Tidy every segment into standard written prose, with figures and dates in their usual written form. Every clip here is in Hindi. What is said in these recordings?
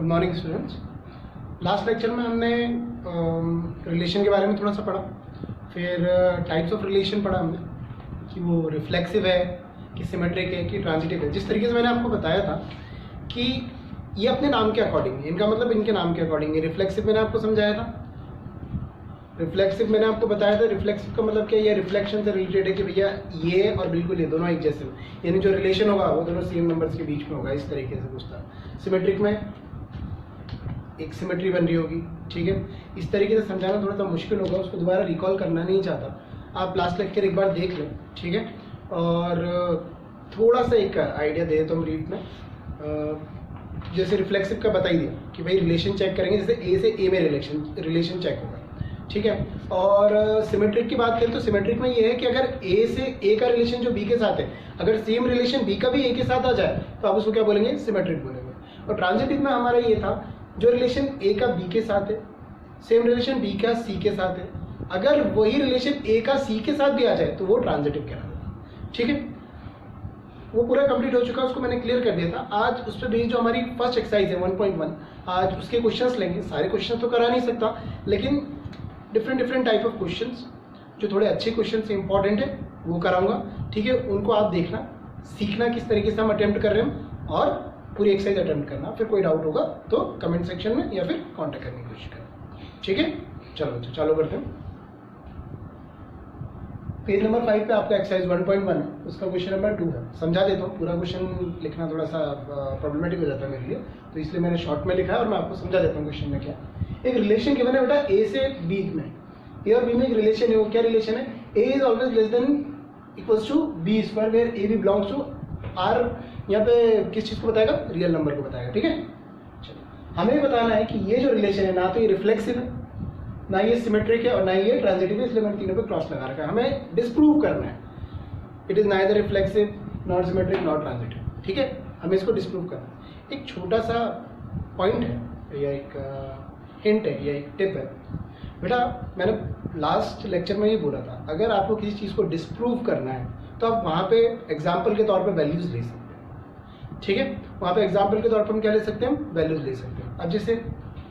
Good morning students. Last lecture में हमने रिलेशन के बारे में थोड़ा सा पढ़ा, फिर टाइप्स ऑफ रिलेशन पढ़ा हमने कि वो रिफ्लेक्सिव है कि सिमेट्रिक है कि ट्रांजिटिव है। जिस तरीके से मैंने आपको बताया था कि ये अपने नाम के अकॉर्डिंग है, इनका मतलब इनके नाम के अकॉर्डिंग है। रिफ्लेक्सिव मैंने आपको समझाया था, रिफ्लेक्सिव मैंने आपको बताया था। रिफ्लेक्सिव का मतलब क्या, ये रिफ्लेक्शन से रिलेटेड है कि भैया ये और बिल्कुल ये दोनों एक जैसे, यानी जो रिलेशन होगा वो दोनों सेम नंबर्स के बीच में होगा, इस तरीके से पूछता है। सिमेट्रिक में एक सिमेट्री बन रही होगी, ठीक है। इस तरीके से समझाना थोड़ा सा मुश्किल होगा, उसको दोबारा रिकॉल करना नहीं चाहता, आप लास्ट लेक्चर एक बार देख लें, ठीक है। और थोड़ा सा एक आइडिया दे देता हूँ ब्रीफ में। जैसे रिफ्लेक्सिव का बता ही दिया कि भाई रिलेशन चेक करेंगे, जैसे ए से ए में रिलेशन चेक होगा, ठीक है। और सिमेट्रिक की बात करें तो सिमेट्रिक में ये है कि अगर ए से ए का रिलेशन जो बी के साथ है, अगर सेम रिलेशन बी का भी ए के साथ आ जाए तो आप उसको क्या बोलेंगे, सिमेट्रिक बोलेंगे। और ट्रांजिटिव में हमारा ये था, जो रिलेशन ए का बी के साथ है, सेम रिलेशन बी का सी के साथ है, अगर वही रिलेशन ए का सी के साथ भी आ जाए तो वो ट्रांजिटिव कहलाता है, ठीक है। वो पूरा कंप्लीट हो चुका, उसको मैंने क्लियर कर दिया था। आज उस पर बेस्ड जो हमारी फर्स्ट एक्सरसाइज है 1.1, आज उसके क्वेश्चंस लेंगे। सारे क्वेश्चन तो करा नहीं सकता, लेकिन डिफरेंट टाइप ऑफ क्वेश्चंस जो थोड़े अच्छे क्वेश्चन इंपॉर्टेंट है वो कराऊंगा, ठीक है। उनको आप देखना, सीखना किस तरीके से हम अटेम्प्ट कर रहे हैं और पूरी एक्सरसाइज अटेम्प्ट करना। फिर कोई डाउट होगा तो कमेंट सेक्शन में या फिर कांटेक्ट करने की कोशिश करना, ठीक है। चलो बच्चों चालू करते हैं। पेज नंबर 5 पे आपका एक्सरसाइज 1.1 है, उसका क्वेश्चन नंबर 2 है। समझा देता हूँ, पूरा क्वेश्चन लिखना थोड़ा सा प्रॉब्लमेटिक हो जाता है मेरे लिए, तो इसलिए मैंने शॉर्ट में लिखा है और मैं आपको समझा देता हूँ क्वेश्चन में क्या। एक रिलेशन गिवन है बेटा ए से बी में, ए और बी में एक रिलेशन है। वो क्या रिलेशन है, a is always less than equals to b square where a B belongs to R. यहाँ पे किस चीज़ को बताएगा, रियल नंबर को बताएगा, ठीक है। चलो हमें बताना है कि ये जो रिलेशन है ना तो ये रिफ्लेक्सिव है, ना ये सिमेट्रिक है और ना ये ट्रांजिटिव है, इसलिए मैंने तीनों पे क्रॉस लगा रखा है। हमें डिस्प्रूव करना है, it is neither reflexive not symmetric not transitive, ठीक है। हमें इसको डिस्प्रूव करना है। एक छोटा सा पॉइंट है या एक हिंट है या एक टिप है बेटा, मैंने लास्ट लेक्चर में ये बोला था, अगर आपको किसी चीज़ को डिस्प्रूव करना है तो आप वहाँ पे एग्जाम्पल के तौर पे वैल्यूज ले सकते हैं, ठीक है। वहाँ पे एग्जाम्पल के तौर पे हम क्या ले सकते हैं, वैल्यूज ले सकते हैं। अब जैसे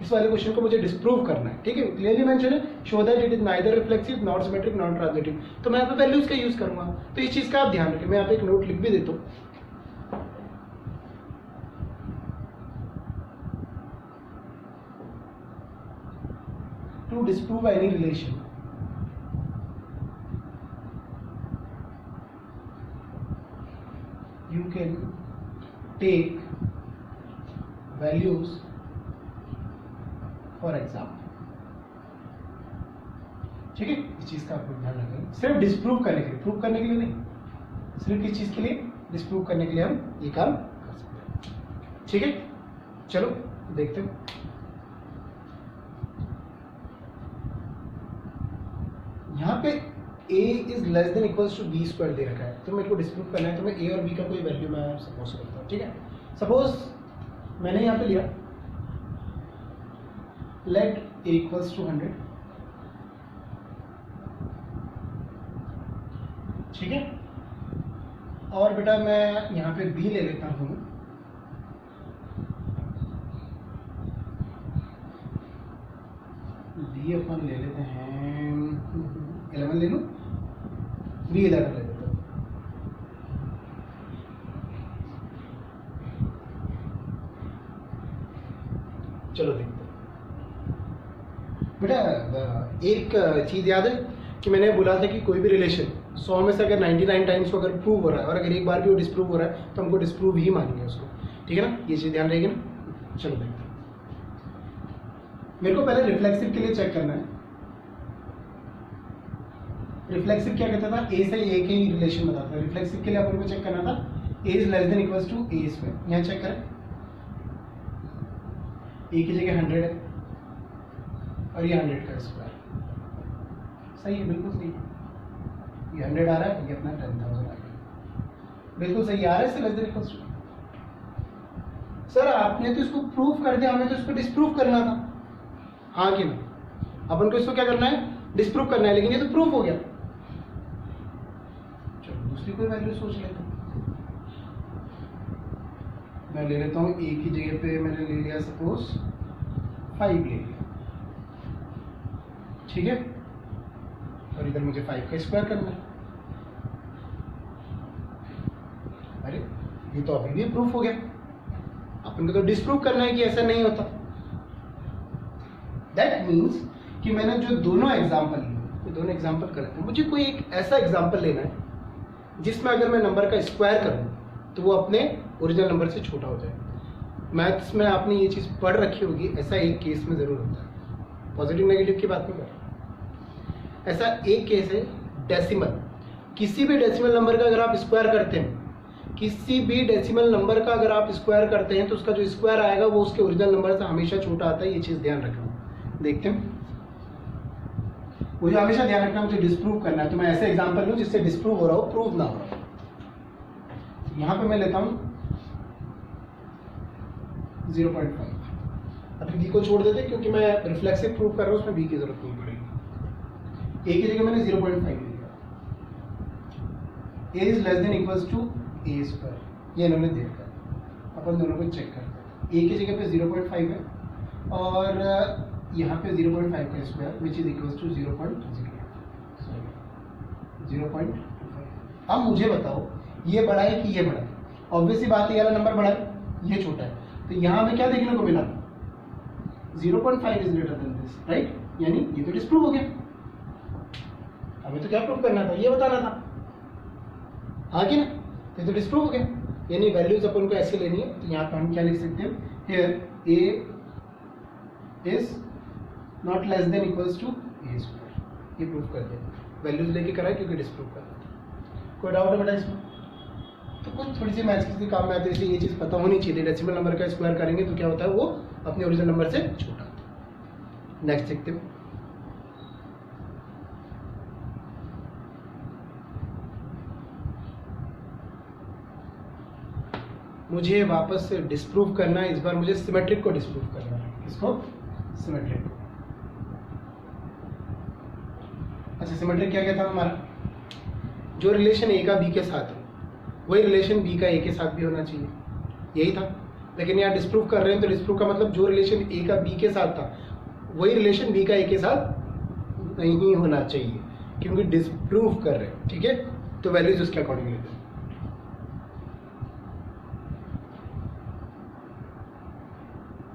इस वाले क्वेश्चन को मुझे डिस्प्रूव करना है, ठीक है, क्लियरली मेंशन है, show that it is neither reflexive not symmetric not transitive, तो मैं यहाँ पे वैल्यूज का यूज करूंगा। तो इस चीज़ का आप ध्यान रखें, मैं यहाँ पे एक नोट लिख भी देता हूँ। To disprove any relation, you can take values for example, ठीक है। इस चीज का आपको ध्यान रखें, सिर्फ डिस्प्रूव करने के लिए, प्रूव करने के लिए नहीं, सिर्फ किस चीज के लिए, डिस्प्रूव करने के लिए हम ये काम कर सकते हैं, ठीक है। चलो देखते हैं। यहाँ पे a is less than equals to b square दे रखा है, तो मेरे को डिस्प्रूव करना है, तो मैं a और b का कोई वैल्यू मैं सपोज करता हूँ, ठीक है। सपोज मैंने यहाँ पे लिया लेट a इक्वल्स टू 100, ठीक है। और बेटा मैं यहाँ पे b ले लेता हूँ, b अपन ले लेते हैं 11 ले लूँ, b 11 ले लेते हैं। चलो देखते हैं बेटा। एक चीज याद है कि मैंने बोला था कि कोई भी रिलेशन 100 में से अगर 99 टाइम्स को अगर प्रूव हो रहा है और अगर एक बार भी वो डिस्प्रूव हो रहा है तो हमको डिस्प्रूव ही मानेंगे उसको, ठीक है ना। ये चीज ध्यान रहेगी ना। चलो देखते हैं। मेरे को पहले रिफ्लेक्सिव के लिए चेक करना है। रिफ्लेक्सिव क्या कहता था, ए से ए के ही रिलेशन बताता है। रिफ्लेक्सिव के लिए अपन को चेक करना था a is less than equals to A square. यहाँ चेक करें, ए की जगह 100 है और ये 100 का स्क्वायर, सही है, बिल्कुल सही है। ये 100 आ रहा है, ये अपना 10,000 आ गया, बिल्कुल सही आ रहा है। इससे less than equals to, sir आपने तो इसको प्रूफ कर दिया, हमें तो इसको डिस्प्रूव करना था, हाँ कि नहीं। अपन को इसको क्या करना है, डिस्प्रूव करना है, लेकिन ये तो प्रूफ हो गया। दूसरी कोई वैल्यू सोच लेते हैं। मैं ले लेता हूँ ए की जगह पे मैंने ले लिया सपोज 5 ले लिया, ठीक है, और इधर मुझे 5 का स्क्वायर करना है। अरे ये तो अभी भी प्रूफ हो गया, अपन को तो डिस्प्रूव करना है कि ऐसा नहीं होता। दैट मीन्स कि मैंने जो दोनों एग्जाम्पल लिए, दोनों एग्जाम्पल करते हैं, मुझे कोई एक ऐसा एग्जाम्पल लेना है जिसमें अगर मैं नंबर का स्क्वायर करूँ तो वो अपने ओरिजिनल नंबर से छोटा हो जाए। मैथ्स में आपने ये चीज़ पढ़ रखी होगी, ऐसा एक केस में ज़रूर होता है। पॉजिटिव नेगेटिव की बात नहीं कर रहा, ऐसा एक केस है डेसिमल। किसी भी डेसिमल नंबर का अगर आप स्क्वायर करते हैं, किसी भी डेसिमल नंबर का अगर आप स्क्वायर करते हैं तो उसका जो स्क्वायर आएगा वो उसके ओरिजिनल नंबर से हमेशा छोटा आता है। ये चीज़ ध्यान रखना। देखते हैं, मुझे हमेशा ध्यान रखना, मुझे डिस्प्रूव करना है, तो मैं ऐसे एग्जाम्पल लूँ जिससे डिस्प्रूव हो रहा हो, प्रूव ना हो रहा हो। यहाँ पे मैं लेता हूँ 0.5। अभी बी को छोड़ देते क्योंकि मैं रिफ्लेक्सिव प्रूव कर रहा हूँ, उसमें बी की जरूरत नहीं पड़ेगी। ए की जगह मैंने 0.5 लिया। A is less than equals to A square, ये इन्होंने दे रखा है, अपन दोनों को चेक करते हैं। ए की जगह पे 0.5 है और यहाँ पे 0.5 का square which is equals to 0.25। अब मुझे बताओ ये बड़ा है कि ये बड़ा है? ऑब्वियसली बात है, ये वाला नंबर बड़ा है, ये छोटा है, तो यहाँ हमें क्या देखने को मिला? 0.5 is greater than this, right? यानी ये तो डिस्प्रूव हो गया। हमें तो क्या प्रूव करना था? ये बताना था, हाँ कि ना? ये तो डिस्प्रूव हो गया, यानी वैल्यूज अपन को ऐसे लेनी है। तो यहाँ पर हम क्या लिख सकते हैं? Here A is not less than equals to A square, ये प्रूव कर दिया। वैल्यूज लेके करा है क्योंकि डिस्प्रूव कर दिया। कोई डाउट है बेटा इसमें? तो कुछ थोड़ी सी मैथ्स किसी काम में आती है, इसलिए ये चीज़ पता होनी चाहिए। डेसिमल नंबर का स्क्वायर करेंगे तो क्या होता है? वो अपने ओरिजिनल नंबर से छोटा होता है। नेक्स्ट देखते हैं। मुझे वापस से डिस्प्रूव करना है, इस बार मुझे सिमेट्रिक को डिस्प्रूव करना है। किसको? सिमेट्रिक को। अच्छा, सिमेट्रिक क्या कहता है हमारा? जो रिलेशन ए का बी के साथ है वही रिलेशन बी का ए के साथ भी होना चाहिए, यही था। लेकिन यहाँ डिस्प्रूव कर रहे हैं तो डिस्प्रूव का मतलब जो रिलेशन ए का बी के साथ था वही रिलेशन बी का ए के साथ नहीं होना चाहिए, क्योंकि डिस्प्रूव कर रहे हैं, ठीक है? तो वैल्यूज उसके अकॉर्डिंग लेते हैं।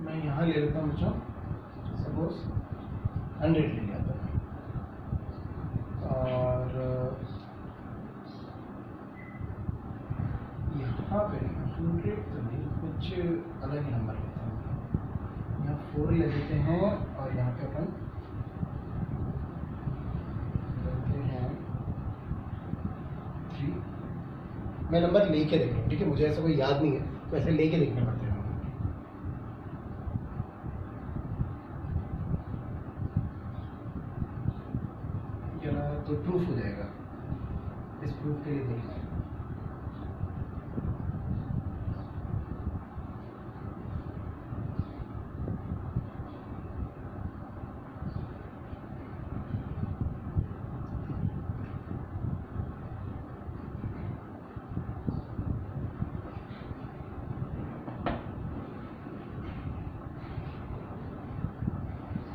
मैं यहाँ ले लेता हूँ बच्चों, सपोज 100 ले लिया था और यहाँ पे 100 तो नहीं, कुछ अलग ही नंबर लेते हैं। यहाँ 4 ले लेते हैं और यहाँ पे अपन लेते हैं 3। मैं नंबर लेके देख रहा हूँ, ठीक है? मुझे ऐसा कोई याद नहीं है, तो ऐसे लेके देखना पड़ता है। तो प्रूफ हो जाएगा, इस प्रूफ के लिए देखना है।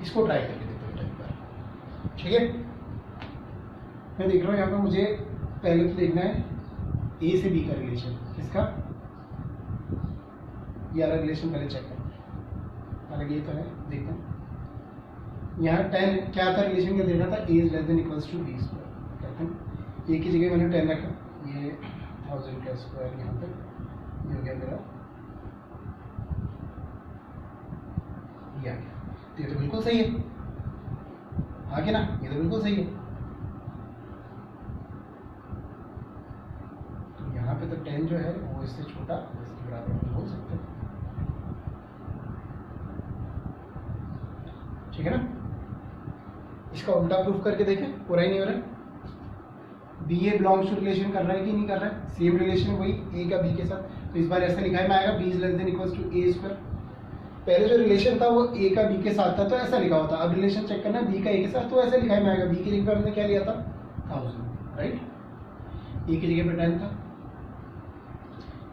इसको ट्राई करके देखो बेटा एक बार, ठीक है? मैं देख रहा हूँ यहाँ पर मुझे पहले तो देखना है ए से बी का रिलेशन। किसका? ये वाला रिलेशन पहले चेक करो। अलग ये तो है, देखते हैं। यहाँ 10 क्या था रिलेशन का? देखना था a is less than equals to b square. कहते हैं ए की जगह मैंने 10 रखा, ये 1000 का स्क्वायर यहाँ पे ये हो गया मेरा, ये आ गया। तो ये तो बिल्कुल सही है, हाँ कि ना? ये तो बिल्कुल सही है। यहाँ पे तो 10 जो है वो इससे छोटा, इसके बराबर हम बोल सकते हैं, ठीक है ना? इसका उल्टा प्रूफ करके देखें, पूरा ही नहीं हो रहा है। B A belongs to relation कर रहा है कि नहीं कर रहा है? सेम रिलेशन वही ए का बी के साथ, तो इस बार ऐसा लिखा में आएगा B is less than equals to A square. पहले जो रिलेशन था वो ए का बी के साथ था तो ऐसा लिखा हुआ था, अब रिलेशन चेक करना बी का ए के साथ, तो ऐसे लिखा में आएगा। बी की जगह हमने क्या लिया था? 1000, राइट? ए की जगह पे 10 था,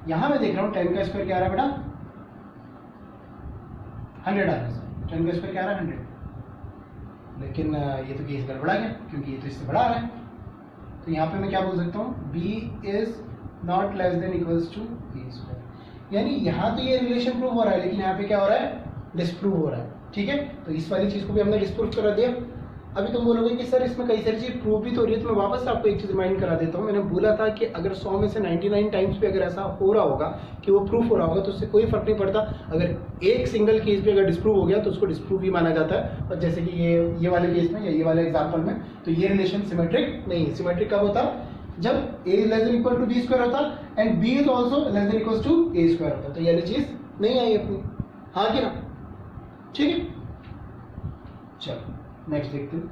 यहाँ मैं देख रहा हूँ 10 का स्क्वायर क्या आ रहा है बेटा, 100 आ रहा है। 10 का स्क्वायर क्या आ रहा है, 100। लेकिन ये तो केस गड़बड़ा गया क्योंकि ये तो इससे बड़ा आ रहा है। तो यहाँ पे मैं क्या बोल सकता हूँ, b is not less than equals to A square. यानी यहाँ तो ये रिलेशन प्रूव हो रहा है, लेकिन यहाँ पे क्या हो रहा है, डिस्प्रूव हो रहा है। ठीक है, तो इस वाली चीज़ को भी हमने डिस्प्रूव करा दिया। अभी तुम बोलोगे कि सर इसमें कई सारी चीज़ प्रूव भी तो हो रही है, तो मैं वापस आपको एक चीज़ रिमाइंड करा देता हूँ। मैंने बोला था कि अगर 100 में से 99 टाइम्स पे अगर ऐसा हो रहा होगा कि वो प्रूफ हो रहा होगा तो उससे कोई फर्क नहीं पड़ता। अगर एक सिंगल केस पे अगर डिस्प्रूव हो गया तो उसको डिस्प्रूव ही माना जाता है। और जैसे कि ये वाले केस में या ये वाले एग्जाम्पल में, तो ये रिलेशन सिमेट्रिक नहीं है। सिमेट्रिक कब होता, जब a less than equal to b square होता and b is also less than equal to a square होता। तो ये वाली चीज़ नहीं आई अपनी, हाँ कि ना। ठीक है, चलो नेक्स्ट देखते हैं।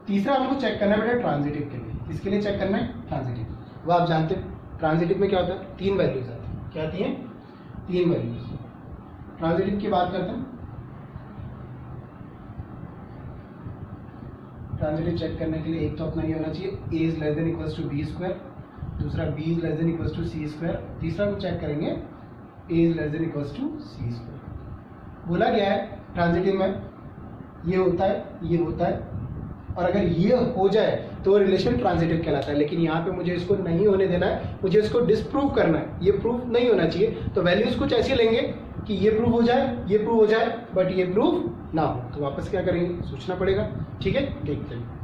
तीसरा हमको चेक करना है बेटा ट्रांजिटिव के लिए। किसके लिए चेक करना है, ट्रांजिटिव। वो आप जानते हैं ट्रांजिटिव में क्या होता है, 3 वैल्यूज आती हैं। क्या आती हैं, 3 वैल्यूज। ट्रांजिटिव की बात करते हैं। ट्रांजिटिव चेक करने के लिए एक तो अपना ये होना चाहिए a is less than equals to b square, दूसरा b is less than equals to c square, तीसरा हम चेक करेंगे a is less than equals to c square. बोला गया है ट्रांजिटिव में ये होता है, ये होता है, और अगर ये हो जाए तो रिलेशन ट्रांजिटिव कहलाता है। लेकिन यहाँ पे मुझे इसको नहीं होने देना है, मुझे इसको डिस्प्रूव करना है। ये प्रूफ नहीं होना चाहिए, तो वैल्यूज कुछ ऐसी लेंगे कि ये प्रूफ हो जाए, ये प्रूफ हो जाए, बट ये प्रूफ ना हो। तो वापस क्या करेंगे, सोचना पड़ेगा। ठीक है, देखते हैं।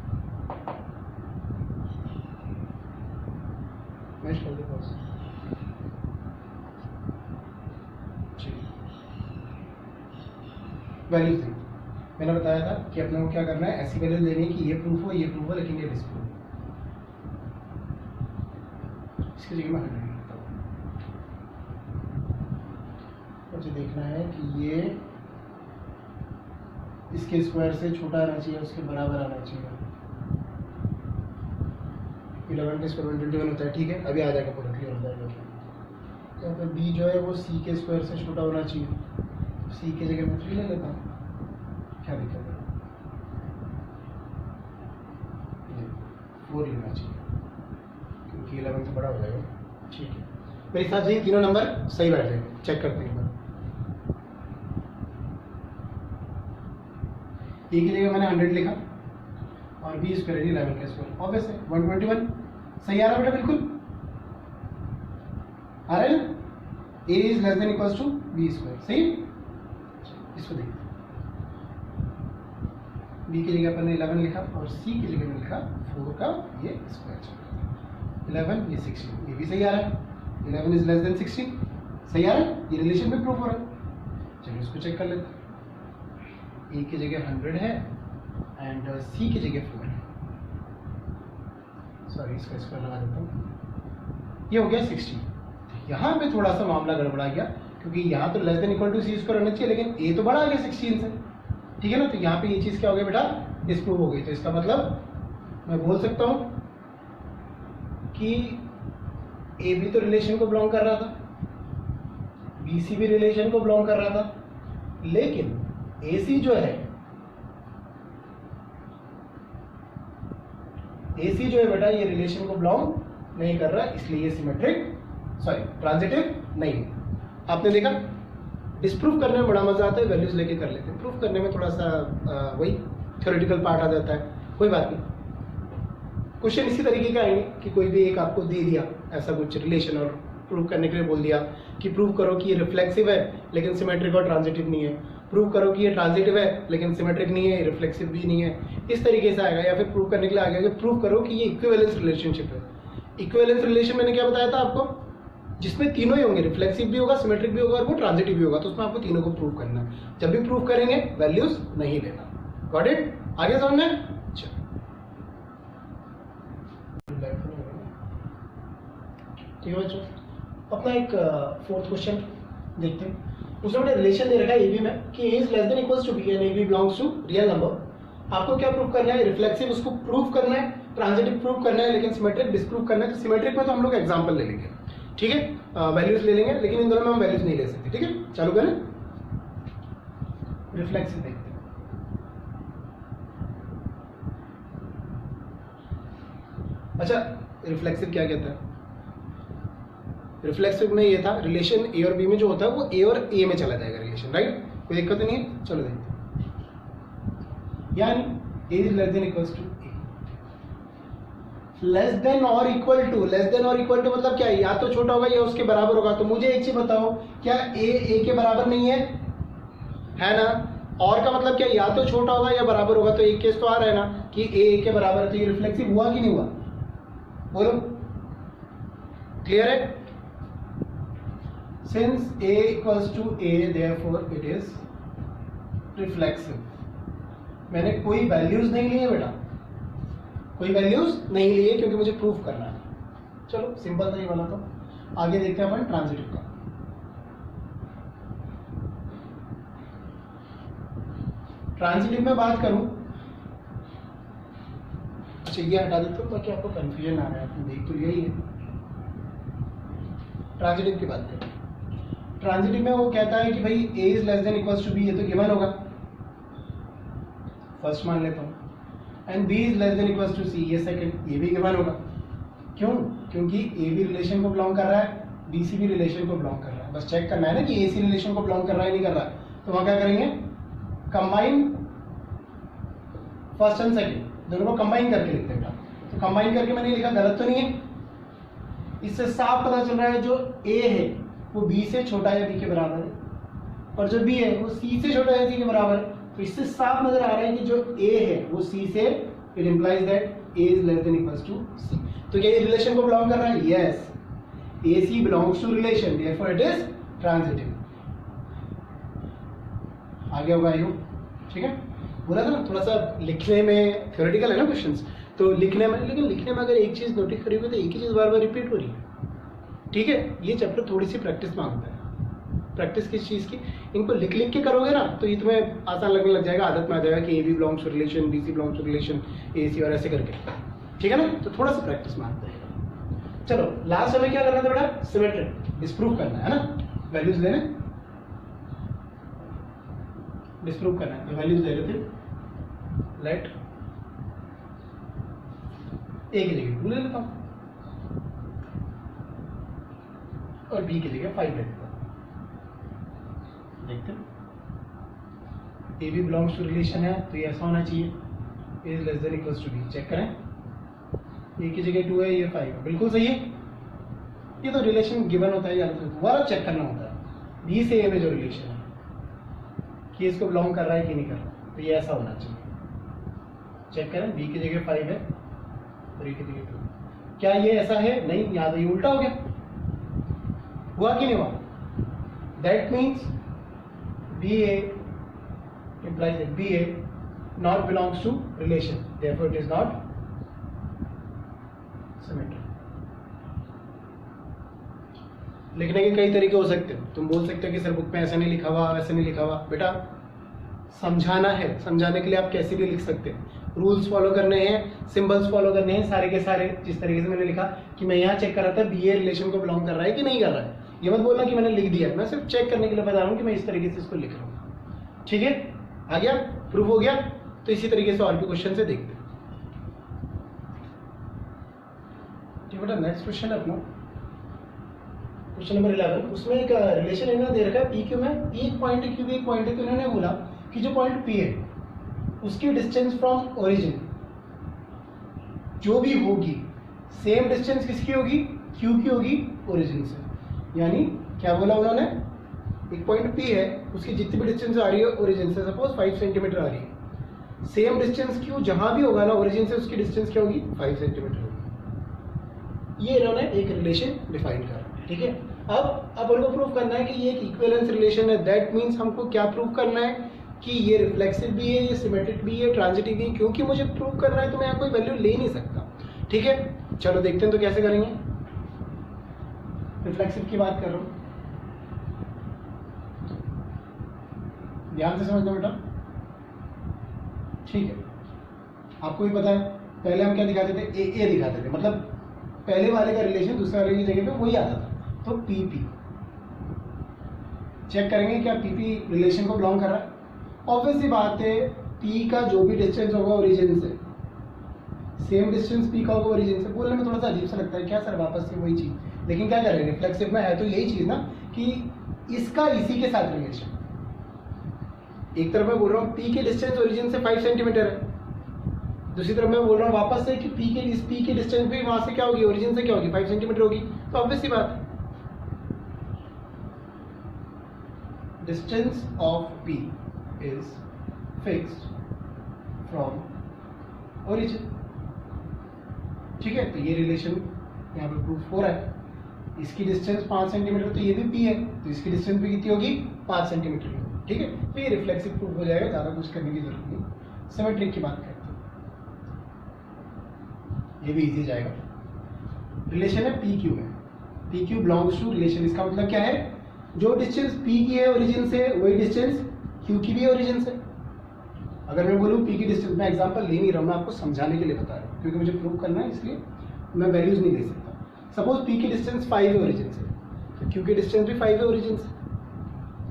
वैल्यूज देखते, मैंने बताया था कि अपने को क्या करना है, ऐसी वैल्यू लेनी है कि ये प्रूफ हो, ये प्रूफ हो, लेकिन ये डिस्प्रूव। इसकी जगह मैं 100 लिखता हूँ। मुझे देखना है कि ये इसके स्क्वायर से छोटा आना चाहिए, उसके बराबर आना चाहिए। 11 का स्क्वायर 121 होता है। ठीक है, अभी आ जाएगा, पूरा क्लियर हो जाएगा। यहाँ पे b जो है वो c के स्क्वायर से छोटा होना चाहिए। c की जगह मैं 3 ले लेता हूँ, क्या दिक्कत है, 4 लेना चाहिए क्योंकि 11 से बड़ा हो जाएगा। ठीक है, मेरे हिसाब से ये तीनों नंबर सही बैठ जाएंगे। चेक करते हैं। ए की जगह मैंने 100 लिखा और b स्क्वायर 11 का स्क्वायर, ऑब्वियस है 121 सही आ रहा है बेटा, बिल्कुल आ रहा है ना। a is less than equals to b square, सही। इसको देखते हैं, b की जगह अपन ने 11 लिखा और c की जगह में लिखा 4 का ये स्क्वायर। 11 ये 16, ये भी सही आ रहा है। 11 इज लेस देन 16 सही आ रहा है, ये रिलेशन में प्रूफ हो रहा है। चलिए इसको चेक कर लेते हैं। a की जगह 100 है एंड c की जगह 4 है। सॉरी, इसका स्क्वायर लगा देता हूँ, ये हो गया 60। यहाँ पे थोड़ा सा मामला गड़बड़ा गया क्योंकि यहाँ तो less than equal to c square होना चाहिए, लेकिन a तो बड़ा आ गया 16 से। ठीक है ना, तो यहाँ पे ये चीज़ क्या हो गई बेटा, डिस्प्रूव हो गई। तो इसका मतलब मैं बोल सकता हूँ कि a भी तो रिलेशन को बिलोंग कर रहा था, b c भी रिलेशन को बिलोंग कर रहा था, लेकिन AC जो है, AC जो है बेटा ये रिलेशन को बिलोंग नहीं कर रहा, इसलिए ये सिमेट्रिक ट्रांजिटिव नहीं है। आपने देखा, डिस्प्रूव करने में बड़ा मजा आता है, वैल्यूज लेके कर लेते हैं। प्रूफ करने में थोड़ा सा वही थ्योरेटिकल पार्ट आ जाता है। कोई बात नहीं, क्वेश्चन इसी तरीके का आएंगे कि कोई भी एक आपको दे दिया ऐसा कुछ रिलेशन और प्रूव करने के लिए बोल दिया कि प्रूव करो कि ये रिफ्लेक्सिव है लेकिन सिमेट्रिक और ट्रांजिटिव नहीं है, प्रूव करो कि ये ट्रांजिटिव है लेकिन सिमेट्रिक नहीं है, रिफ्लेक्सिव भी नहीं है। इस तरीके से आएगा। या फिर प्रूव करने के लिए आ गया कि प्रूव करो कि ये इक्विवेलेंस रिलेशनशिप है। इक्विवेलेंस रिलेशन मैंने क्या बताया था आपको, जिसमें तीनों ही होंगे, रिफ्लेक्सिव भी होगा, सिमेट्रिक भी होगा और वो ट्रांजिटिव भी होगा। तो उसमें आपको तीनों को प्रूव करना है। जब भी प्रूव करेंगे वैल्यूज नहीं लेना। Got it? आगे समझ में? ठीक है बच्चों, अपना एक फोर्थ क्वेश्चन देखते हैं। उसमें हमने रिलेशन दे रखा है AB में कि A is less than equals to B and AB belongs to real number. आपको क्या प्रूव करना है, रिफ्लेक्सिव उसको प्रूव करना है, ट्रांजिटिव प्रूव करना है, लेकिन सिमेट्रिक डिस्प्रूव करना है। तो सिमेट्रिक में तो हम लोग एग्जांपल ले लेंगे, ठीक है, वैल्यूज ले लेंगे, लेकिन इन दोनों में हम वैल्यूज नहीं ले सकते। ठीक है, चालू करें। रिफ्लेक्सिव देखते हैं। अच्छा, रिफ्लेक्सिव क्या कहता है? रिफ्लेक्सिव में ये था, रिलेशन ए और बी में जो होता है वो ए और ए में चला जाएगा रिलेशन, राइट? कोई दिक्कत नहीं है, चलो देखते हैं। यानी a is less than equals to a, less than और इक्वल टू, लेस देन और इक्वल टू मतलब क्या है? या तो छोटा होगा या उसके बराबर होगा। तो मुझे एक चीज बताओ, क्या ए के बराबर नहीं है? है ना? और का मतलब क्या, या तो छोटा होगा या बराबर होगा। तो एक केस तो आ रहा है ना कि ए के बराबर है, तो ये रिफ्लेक्सिव हुआ कि नहीं हुआ? बोलो, क्लियर है? Since A equals to A therefore it is reflexive. मैंने कोई वैल्यूज नहीं लिए बेटा, कोई वैल्यूज नहीं लिए क्योंकि मुझे प्रूफ करना है। चलो सिंपल था ये वाला। तो आगे देखते हैं अपन ट्रांजिटिव का। ट्रांजिटिव में बात करूं, अच्छा ये हटा देता हूं ताकि आपको कंफ्यूजन आ रहा है, आपने देख तो यही है। ट्रांजिटिव की बात करें, ट्रांजिटिव में वो कहता है कि भाई a is less than equals to B, ये तो गिवन होगा, फर्स्ट मान लेता हूँ, and b is less than equals to c, ये सेकंड, ये भी गिवन होगा। क्यों? क्योंकि a भी रिलेशन को बिलोंग कर रहा है, bc भी रिलेशन को बिलोंग कर रहा है। बस चेक करना है ना कि ac रिलेशन को बिलोंग कर रहा है नहीं कर रहा है। तो वहां क्या करेंगे, कंबाइन फर्स्ट एंड सेकंड, दोनों को कंबाइन करके लिखते हैं। तो कंबाइन करके मैंने लिखा, गलत तो नहीं है? इससे साफ पता चल रहा है जो a है वो b से छोटा या b के बराबर है, और जो b है वो c से छोटा या c के बराबर है। तो इससे साफ नजर आ रहा है कि जो a है वो c से, it implies that a is less than equals to c। तो क्या ये रिलेशन को बिलोंग कर रहा है? Yes, ac belongs to relation, therefore it is transitive. आगे होगा यू, ठीक है? बोला था ना थोड़ा सा लिखने में थ्योरेटिकल है ना क्वेश्चंस, तो लिखने में, लेकिन लिखने में अगर एक चीज नोटिस करी हुई तो एक ही चीज बार बार रिपीट हो रही है, ठीक है? ये चैप्टर थोड़ी सी प्रैक्टिस मांगता है। प्रैक्टिस किस चीज़ की? इनको लिख लिख के करोगे ना तो ये तुम्हें आसान लगने लग जाएगा, आदत में आ जाएगा कि a B belongs to relation, b C belongs to relation, a c, और ऐसे करके, ठीक है ना? तो थोड़ा सा प्रैक्टिस मांगता है। चलो लास्ट हमें क्या करना था बेटा? सिमेट्रिक डिस्प्रूव करना है ना, वैल्यूज लेने, डिस्प्रूव करना है। तो वैल्यूज ले रहे थे, लेट ए की जगह 2 ले लेता हूँ और बी की जगह 5 ले लेता हूँ। देखते हैं, a B belongs to relation है तो ये ऐसा होना चाहिए, a is less than equals to b. Check करें, ए की जगह 2 है, ये 5 है, बिल्कुल सही है। ये तो रिलेशन गिवन होता है, या तो दोबारा चेक करना होता है बी से ए में जो रिलेशन है कि इसको बिलोंग कर रहा है कि नहीं कर रहा, तो ये ऐसा होना चाहिए। चेक करें, बी की जगह 5 है और ए की जगह 2। क्या ये ऐसा है? नहीं, यहाँ तो ये उल्टा हो गया, हुआ कि नहीं हुआ? That means BA implies that BA not belongs to relation, therefore it is not symmetric. लिखने के कई तरीके हो सकते हैं। तुम बोल सकते हो कि सर बुक में ऐसा नहीं लिखा हुआ, वैसे नहीं लिखा हुआ। बेटा समझाना है, समझाने के लिए आप कैसे भी लिख सकते हैं। रूल्स फॉलो करने हैं, सिंबल्स फॉलो करने हैं, सारे के सारे। जिस तरीके से मैंने लिखा कि मैं यहाँ चेक कर रहा था BA रिलेशन को बिलोंग कर रहा है कि नहीं कर रहा है, ये मत बोलना कि मैंने लिख दिया, मैं सिर्फ चेक करने के लिए बता रहा हूँ कि मैं इस तरीके से इसको लिख रहा हूँ, ठीक है? आ गया, प्रूफ हो गया। तो इसी तरीके से और भी क्वेश्चन से देखते हैं, ठीक बेटा? नेक्स्ट क्वेश्चन है अपना क्वेश्चन नंबर 11। उसमें एक रिलेशन इन्होंने दे रखा है पी क्यू में, एक पॉइंट है, क्यू भी एक पॉइंट है। तो इन्होंने बोला कि जो पॉइंट पी है उसकी डिस्टेंस फ्रॉम ओरिजिन जो भी होगी, सेम डिस्टेंस किसकी होगी? क्यू की होगी ओरिजिन से। यानी क्या बोला उन्होंने? एक पॉइंट P है, उसकी जितनी भी डिस्टेंस आ रही है ओरिजिन से, सपोज 5 सेंटीमीटर आ रही है, सेम डिस्टेंस Q जहां भी होगा ना ओरिजिन से, उसकी डिस्टेंस क्या होगी? 5 सेंटीमीटर होगी। ये इन्होंने एक रिलेशन डिफाइन करा, ठीक है? अब उनको प्रूव करना है कि ये एक इक्विवेलेंस रिलेशन है। दैट मीन्स हमको क्या प्रूव करना है कि ये रिफ्लेक्सिव भी है, ये सिमेट्रिक भी है, ट्रांजिटिव भी है। क्योंकि मुझे प्रूव करना है तो मैं यहाँ कोई वैल्यू ले नहीं सकता, ठीक है? चलो देखते हैं तो कैसे करेंगे। रिफ्लेक्सिव की बात कर रहा हूँ, ध्यान से समझना बेटा, ठीक है? आपको भी पता है पहले हम क्या दिखाते थे? ए दिखाते थे, मतलब पहले वाले का रिलेशन दूसरे वाले की जगह पे वही आता था। तो PP चेक करेंगे क्या PP रिलेशन को बिलोंग कर रहा है। ऑब्वियस सी बात है, P का जो भी डिस्टेंस होगा ओरिजिन से सेम डिस्टेंस पी का होगा ओरिजिन से। बोलने में थोड़ा सा अजीब सा लगता है क्या सर, वापस से वही चीज़, लेकिन क्या करें, रिफ्लेक्सिव में है तो यही चीज़ ना कि इसका इसी के साथ रिलेशन। एक तरफ मैं बोल रहा हूँ पी के डिस्टेंस ओरिजिन से 5 सेंटीमीटर है, दूसरी तरफ मैं बोल रहा हूँ वापस से कि इस पी के डिस्टेंस भी वहां से क्या होगी, ओरिजिन से क्या होगी, 5 सेंटीमीटर होगी। तो ऑब्वियस सी बात है, distance of P is fixed from origin. ठीक है, तो ये रिलेशन यहाँ पे प्रूफ हो रहा है। इसकी डिस्टेंस 5 सेंटीमीटर, तो ये भी पी है, तो इसकी डिस्टेंस भी कितनी होगी, 5 सेंटीमीटर। ठीक है, तो ये रिफ्लेक्सिव प्रूफ हो जाएगा, ज़्यादा कुछ करने की जरूरत नहीं। सिमेट्रिक की बात करते हैं, ये भी इजी जाएगा। रिलेशन है पी क्यू में, P Q belongs to relation. इसका मतलब क्या है, जो डिस्टेंस पी की है ओरिजिन से वही डिस्टेंस क्यू की भी है ओरिजिन से। अगर मैं बोलूँ पी की डिस्टेंस, मैं एग्जांपल ले नहीं रहा हूँ, मैं आपको समझाने के लिए बता रहा हूँ, क्योंकि मुझे प्रूव करना है इसलिए मैं वैल्यूज नहीं दे सकता। सपोज पी की डिस्टेंस 5 है ओरिजिन से, तो क्यू की डिस्टेंस भी 5 है ओरिजिन से।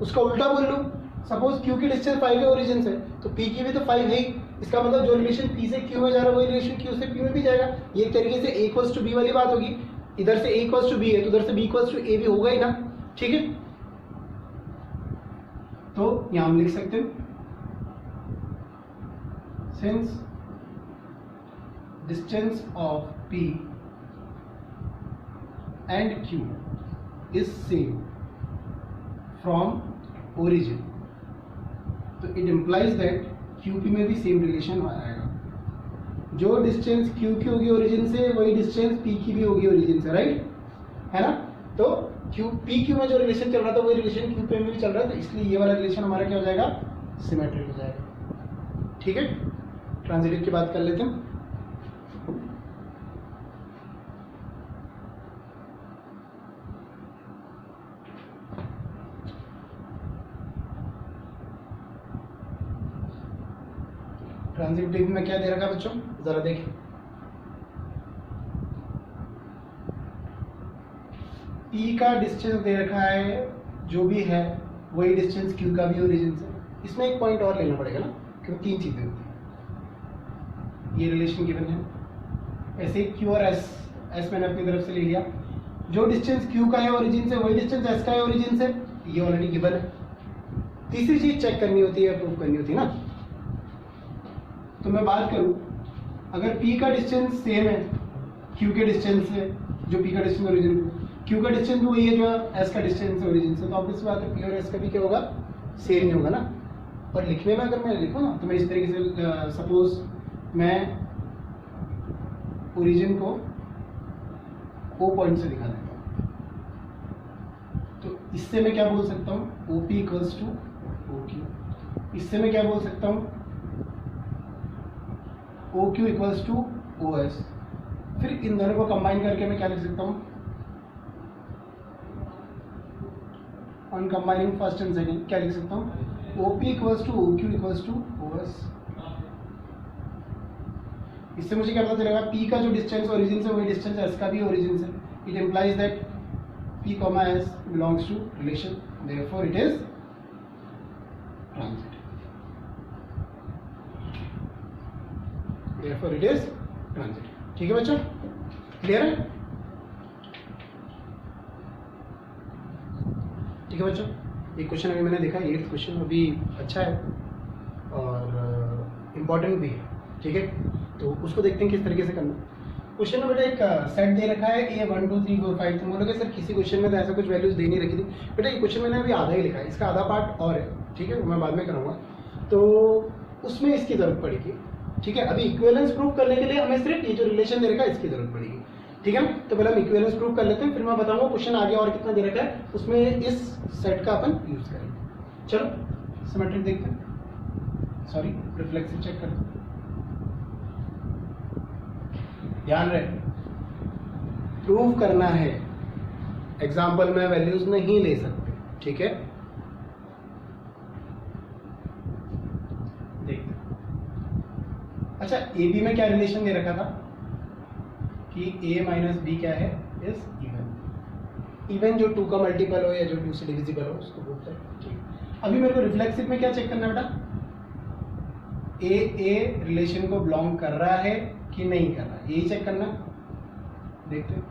उसका उल्टा बोल लूँ, सपोज क्यू की डिस्टेंस 5 है ओरिजिन से, तो पी की भी तो 5 है ही। इसका मतलब जो रिलेशन पी से क्यू में जा रहा है वही रिलेशन क्यू से पी में भी जाएगा। ये एक तरीके से ए इक्वल्स टू बी वाली बात होगी। इधर से ए इक्वल्स टू बी है तो उधर से बी इक्वल्स टू ए भी होगा ही ना। ठीक है, तो यहां हम लिख सकते हैं since distance of P and Q is same from origin, तो it implies that Q P में भी सेम रिलेशन आएगा। जो डिस्टेंस क्यू की होगी ओरिजिन से वही डिस्टेंस पी की भी होगी ओरिजिन से, राइट है ना। तो क्यू पी क्यू में जो रिलेशन चल रहा था वही रिलेशन क्यू पे में भी चल रहा है, तो इसलिए ये वाला रिलेशन हमारा क्या हो जाएगा, सिमेट्रिक हो जाएगा। ठीक है, ट्रांजिटिव की बात कर लेते हैं। ट्रांजिटिव में क्या दे रखा है बच्चों, जरा देखें। P का डिस्टेंस दे रखा है, जो भी है वही डिस्टेंस Q का भी ओरिजिन से। इसमें एक पॉइंट और लेना पड़ेगा ना, क्योंकि 3 चीजें होती हैं। ये रिलेशन गिवन है, ऐसे Q और S मैंने अपनी तरफ से ले लिया। जो डिस्टेंस Q का है ओरिजिन से वही डिस्टेंस S का है ओरिजिन से, ये ऑलरेडी गिवन है। तीसरी चीज चेक करनी होती है, प्रूफ करनी होती है ना। तो मैं बात करूं, अगर P का डिस्टेंस सेम है Q के डिस्टेंस से, जो P का डिस्टेंस ओरिजिन, Q का डिस्टेंस भी वही है जो S का डिस्टेंस ओरिजिन से, तो ऑब्वियस बात है P और S का भी क्या होगा, सेम ही होगा ना। और लिखने में अगर मैं लिखूं ना, तो मैं इस तरीके से, सपोज मैं ओरिजिन को O पॉइंट से दिखा देता हूं, तो इससे मैं क्या बोल सकता हूं, OP इक्वल्स टू OQ। इससे मैं क्या बोल सकता हूं, OQ इक्वल्स टू OS। फिर इन दोनों को कंबाइन करके मैं क्या लिख सकता हूँ, on combining first and second क्या लिख सकता हूँ, OP equals to OQ equals to OS। इससे मुझे क्या पता चलेगा, P का जो डिस्टेंस ओरिजिन से वही डिस्टेंस S का भी ओरिजिन से। It implies that P, S belongs to relation, therefore it is transitive. Therefore it is transitive। ठीक है बच्चों, क्लियर है। ठीक है बच्चों, एक क्वेश्चन अभी मैंने देखा, 8th क्वेश्चन अभी अच्छा है और इम्पोर्टेंट भी है। ठीक है, तो उसको देखते हैं किस तरीके से करना। क्वेश्चन में बेटा एक सेट दे रखा है, ये 1 2 3 4 5। तुम बोलोगे सर किसी क्वेश्चन में तो ऐसा कुछ वैल्यूज दे नहीं रखी थी। बेटा ये क्वेश्चन मैंने अभी आधा ही लिखा है, इसका आधा पार्ट और है। ठीक है, वो मैं बाद में कराऊंगा, तो उसमें इसकी जरूरत पड़ेगी। ठीक है, अभी इक्विवेलेंस प्रूव करने के लिए हमें सिर्फ ये जो रिलेशन दे रखा है इसकी जरूरत पड़ेगी। ठीक है, तो पहले हम इक्विवेलेंस प्रूव कर लेते हैं, फिर मैं बताऊंगा क्वेश्चन आगे और कितना दे रखा है, उसमें इस सेट का अपन यूज करेंगे। चलो सिमेट्रिक देखते हैं, सॉरी रिफ्लेक्सिव चेक करते हैं। ध्यान रहे, प्रूव करना है, एग्जाम्पल में वैल्यूज नहीं ले सकते। ठीक है, देखते। अच्छा, ए बी में क्या रिलेशन दे रखा था कि a माइनस बी क्या है, इज इवन। इवन जो 2 का मल्टीपल हो या जो 2 से डिविजिबल हो उसको बोलते हैं। ठीक, अभी मेरे को रिफ्लेक्सिव में क्या चेक करना है बेटा, ए रिलेशन को बिलोंग कर रहा है कि नहीं कर रहा है, यही चेक करना है। देखते हैं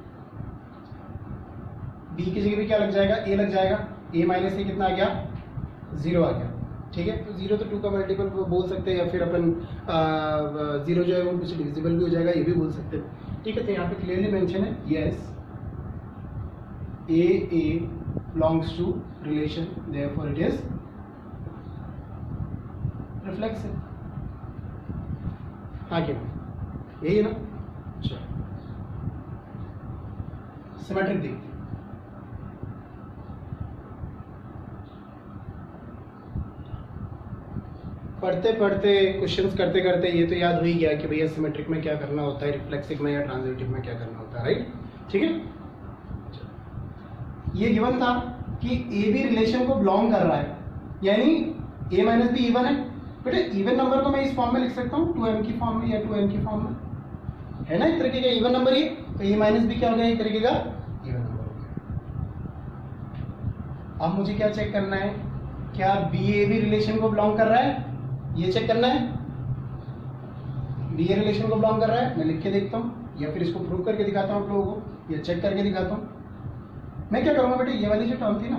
बी की जगह पे क्या लग जाएगा, ए लग जाएगा, ए माइनस ए कितना आ गया, 0 आ गया। ठीक है, तो 0 तो 2 का मल्टीपल बोल सकते हैं, या फिर अपन 0 जो है वो कुछ डिविजिबल भी हो जाएगा, ये भी बोल सकते हैं। ठीक है, तो यहाँ पे क्लियरली मेंशन है yes A belongs to relation, therefore it is reflexive. हाँ क्या यही है ना। चलो सिमेट्रिक देखते हैं। पढ़ते पढ़ते क्वेश्चंस करते करते ये तो याद हो ही गया कि भैया सिमेट्रिक में क्या करना होता है, रिफ्लेक्सिव में या ट्रांजिटिव में क्या करना होता है, राइट। ठीक है, ये गिवन था कि ए बी रिलेशन को बिलोंग कर रहा है, यानी ए माइनस बी इवन है। बेटा इवन नंबर को मैं इस फॉर्म में लिख सकता हूँ 2m की फॉर्म में या 2n की फॉर्म में, है ना, एक तरीके का इवन नंबर ये, तो ए माइनस बी क्या हो गया, एक तरीके का इवन नंबर हो गया। अब मुझे क्या चेक करना है, क्या बी ए बी रिलेशन को बिलोंग कर रहा है, ये चेक करना है। बी ए रिलेशन को बिलोंग कर रहा है, मैं लिख के देखता हूँ या फिर इसको प्रूव करके दिखाता हूँ आप लोगों को, या चेक करके दिखाता हूँ। मैं क्या करूँगा बेटे, ये वाली जो टर्म थी ना,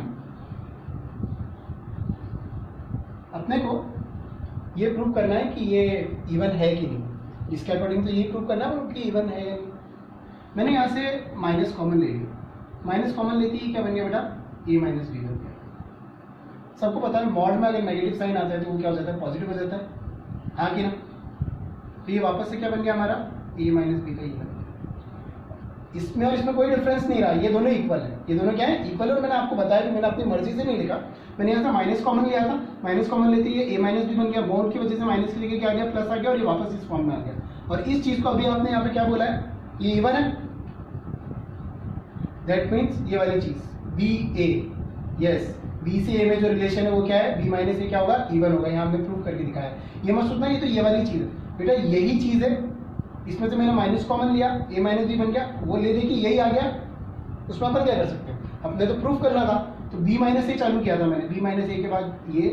अपने को ये प्रूव करना है कि ये इवन है कि नहीं, इसके अकॉर्डिंग तो ये प्रूव करना है कि इवन है या नहीं। मैंने यहाँ से माइनस कॉमन ले लिया, माइनस कॉमन लेती ही क्या बन गया बेटा, ए माइनस बी बन गया। सबको पता है मॉड में अगर नेगेटिव साइन आता है तो वो क्या हो जाता है, पॉजिटिव हो जाता है, हाँ कि ना। तो ये वापस से क्या बन गया हमारा, ए माइनस बी का इवन। इसमें और इसमें कोई डिफरेंस नहीं रहा, ये दोनों इक्वल है, ये दोनों क्या है, इक्वल है। और मैंने आपको बताया कि मैंने अपनी मर्जी से नहीं लिखा, मैंने यहाँ से माइनस कॉमन लिया था, माइनस कॉमन लेते ही ए माइनस बी बन गया, बोर्ड की वजह से माइनस की जगह क्या आ गया, प्लस आ गया, और ये वापस इस फॉर्म में आ गया। और इस चीज को अभी आपने यहाँ पे क्या बोला है, ये इवन है, दैट मीन्स ये वाली चीज बी ए, यस बी से ए में जो रिलेशन है वो क्या है, बी माइनस ए क्या होगा, इवन होगा। यहाँ हमने प्रूव करके दिखाया है। ये मत सोचना ये तो ये वाली चीज है बेटा, यही चीज है, इसमें से मैंने माइनस कॉमन लिया, ए माइनस बी बन गया, वो ले दे कि यही आ गया, उसमें अपन क्या कर सकते हैं, हमने तो प्रूफ करना था, तो बी माइनस ए चालू किया था मैंने, बी माइनस ए के बाद ये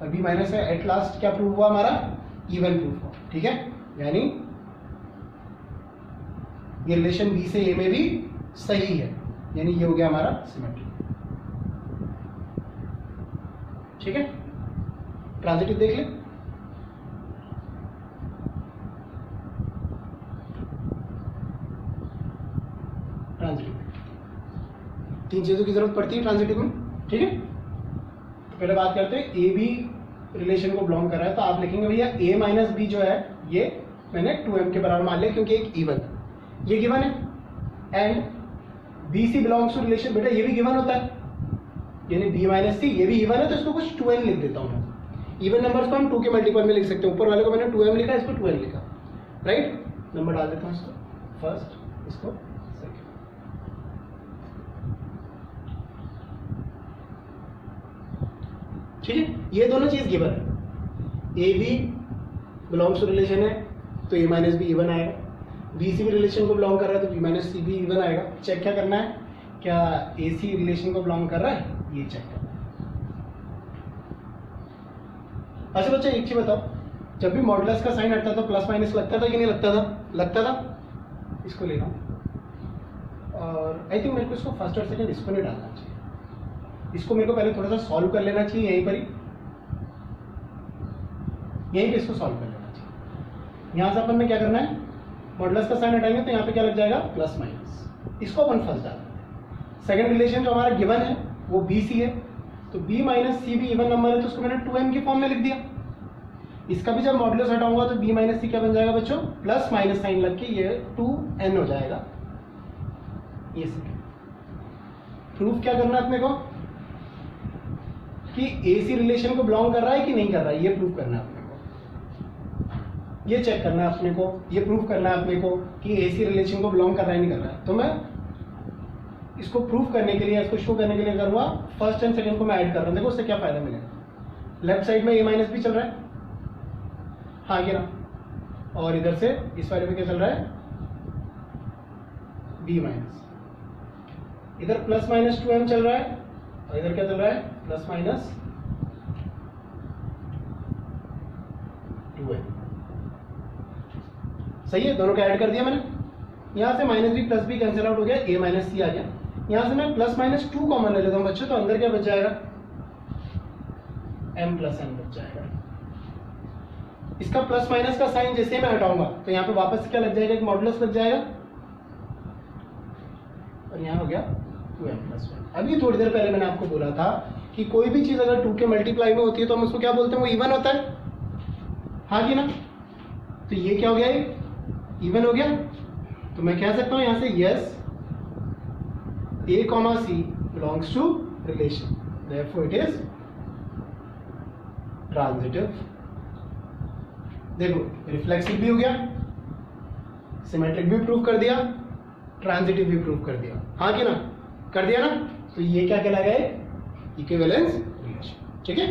और B minus A, at last क्या प्रूव हुआ हमारा, इवन प्रूफ हुआ। ठीक है, यानी ये रिलेशन बी से ए में भी सही है, यानी ये हो गया हमारा सिमेट्रिक। ठीक है, ट्रांजिटिव देख ले। ट्रांजिटिव 3 चीजों की जरूरत पड़ती है ट्रांजिटिव में। ठीक है, तो पहले बात करते हैं ए बी रिलेशन को बिलोंग कर रहा है, तो आप लिखेंगे भैया ए माइनस बी जो है ये मैंने 2m के बराबर मान लिया क्योंकि एक इवन, ये गिवन है, and B C belongs to relation, बेटा ये भी गिवन होता है, यानी b माइनस सी ये भी इवन है, तो इसको कुछ 2n लिख देता हूँ मैं। इवन नंबर्स को हम 2 के मल्टीपल में लिख सकते हैं, ऊपर वाले को मैंने 2m लिखा, इसको 2n लिखा, राइट। नंबर डाल देता हूँ इसको फर्स्ट, इसको सेकंड। ठीक है, ये दोनों चीज गिवन है, A B belongs to relation है तो ए माइनस बी इवन आएगा, बी सी भी रिलेशन को बिलोंग कर रहा है तो बी माइनस सी भी इवन आएगा। चेक क्या करना है, क्या ए सी रिलेशन को बिलोंग कर रहा है, ये चेक करना है। अच्छा बच्चा एक चीज बताओ, जब भी मॉडुलस का साइन हटता था प्लस माइनस लगता था कि नहीं लगता था, लगता था। इसको लेना, और आई थिंक मेरे को इसको फर्स्ट और सेकंड इसको नहीं डालना चाहिए, इसको मेरे को पहले थोड़ा सा सॉल्व कर लेना चाहिए, यहीं पर ही, यहीं पे इसको सॉल्व कर लेना चाहिए। यहाँ से अपन में क्या करना है, मॉडुलस का साइन हटाएंगे तो यहाँ पे क्या लग जाएगा, प्लस माइनस, इसको अपन फर्स्ट डालेंगे। सेकंड रिलेशन जो हमारा गिवन है वो बी सी है, तो बी माइनस सी भी इवन नंबर है, तो उसको मैंने 2m की फॉर्म में लिख दिया। इसका भी जब मॉडुलस हटाऊंगा तो बी माइनस सी क्या बन जाएगा बच्चों, प्लस माइनस साइन लग के ये 2n हो जाएगा। ये प्रूफ क्या करना है अपने को कि ए सी रिलेशन को बिलोंग कर रहा है कि नहीं कर रहा है, ये प्रूफ करना है अपने को, ये चेक करना है अपने को, ये प्रूफ करना है अपने को कि ए सी रिलेशन को बिलोंग कर रहा है नहीं कर रहा है। तो मैं इसको प्रूफ करने के लिए, इसको शो करने के लिए करूँगा फर्स्ट एंड सेकंड को मैं ऐड कर रहा हूँ। देखो उससे क्या फायदा मिलेगा, लेफ्ट साइड में ए माइनस बी चल रहा है, हाँ ये ना, और इधर से इस वाले में क्या चल रहा है, बी माइनस, इधर प्लस माइनस 2m चल रहा है, और इधर क्या चल रहा है, प्लस माइनस 2m। सही है, दोनों का ऐड कर दिया मैंने। यहाँ से minus B plus B cancel out हो गया, ए माइनस सी आ गया। यहाँ से मैं प्लस माइनस 2 कॉमन ले लेता हूँ बच्चों, तो अंदर क्या बच जाएगा, m प्लस n बच जाएगा। इसका प्लस माइनस का साइन जैसे मैं हटाऊंगा तो यहाँ पे वापस से क्या लग जाएगा, एक मॉडुलस लग जाएगा, और यहाँ हो गया 2m प्लस 1। अभी थोड़ी देर पहले मैंने आपको बोला था कि कोई भी चीज अगर 2 के मल्टीप्लाई में होती है तो हम उसको क्या बोलते हैं, वो इवन होता है, हाँ कि ना। तो ये क्या हो गया, इवन हो गया। तो मैं कह सकता हूं यहां से yes a, c belongs to relation, therefore it is transitive। देखो रिफ्लेक्सिव भी हो गया, सिमेट्रिक भी प्रूव कर दिया, ट्रांजिटिव भी प्रूव कर दिया, हाँ कि ना, कर दिया ना। तो ये क्या कहलाएगा, इक्विवेलेंस रिलेशन। ठीक है।